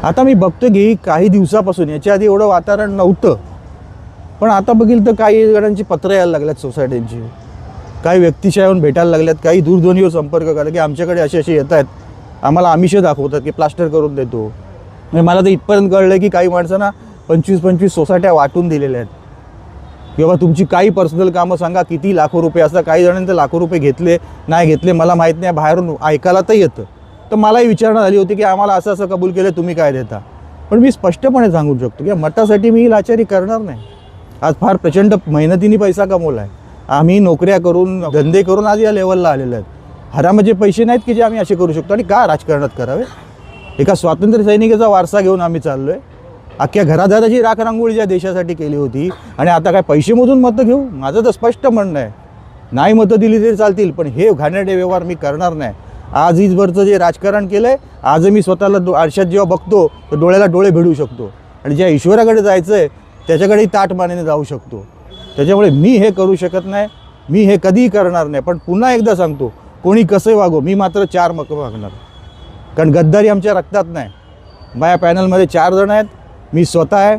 आता मी बघतो की काही दिवसापासून, याच्या आधी एवढं वातावरण नव्हतं, पण आता बघील तर काही जणांची पत्र यायला लागल्यात सोसायट्यांची, काही व्यक्तिशः येऊन भेटायला लागल्यात, काही दूरध्वनीवर संपर्क करा की आमच्याकडे असे येत आहेत, आम्हाला आमिष दाखवतात की प्लास्टर करून देतो. म्हणजे मला तर इथपर्यंत कळलं की काही माणसांना 25-25 सोसायट्या वाटून दिलेल्या आहेत की बाबा तुमची काही पर्सनल कामं सांगा, किती लाखो रुपये. असं काही जणांनी तर लाखो रुपये घेतले नाही घेतले मला माहीत नाही, बाहेरून ऐकायला तर येतं. तर मलाही विचारणा झाली होती की आम्हाला असं असं कबूल केलं, तुम्ही काय देता. पण मी स्पष्टपणे सांगू शकतो की मतासाठी मी लाचारी करणार नाही. आज फार प्रचंड मेहनतीने पैसा कमवला आहे, आम्ही नोकऱ्या करून धंदे करून आज या लेवलला आलेलो आहेत. हरामाचे पैसे नाहीत की जे आम्ही असे करू शकतो. आणि का राजकारणात करावे? एका स्वातंत्र्य सैनिकाचा वारसा घेऊन आम्ही चाललो आहे. अख्ख्या घरादाराची राखरांगोळी ज्या देशासाठी केली होती, आणि आता काय पैसेमधून मतं घेऊ? माझं तर स्पष्ट म्हणणं आहे, नाही मतं दिली तरी चालतील, पण हे घाणेरडे व्यवहार मी करणार नाही. आज ईजवरचं जे राजकारण केलं आहे, आज मी स्वतःला आरशात जेव्हा बघतो तर डोळ्याला डोळे भिडू शकतो, आणि ज्या ईश्वराकडे जायचं आहे त्याच्याकडेही ताटमानेने जाऊ शकतो. त्याच्यामुळे मी हे करू शकत नाही, मी हे कधीही करणार नाही. पण पुन्हा एकदा सांगतो, कोणी कसं वागो, मी मात्र 4 मतं मागणार. कारण गद्दारी आमच्या रक्तात नाही. माझ्या पॅनलमध्ये 4 जण आहेत, मी स्वतः आहे,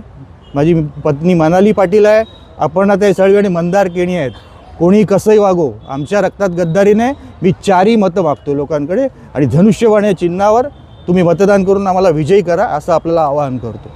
माझी पत्नी मनाली पाटील आहे, अपर्णाताई सळवी आणि मंदार केणी आहेत. कोणी कसंही वागो, आमच्या रक्तात गद्दारी नाही. मी 4ही मतं मागतो लोकांकडे, आणि धनुष्यबाण या चिन्हावर तुम्ही मतदान करून आम्हाला विजयी करा असं आपल्याला आवाहन करतो.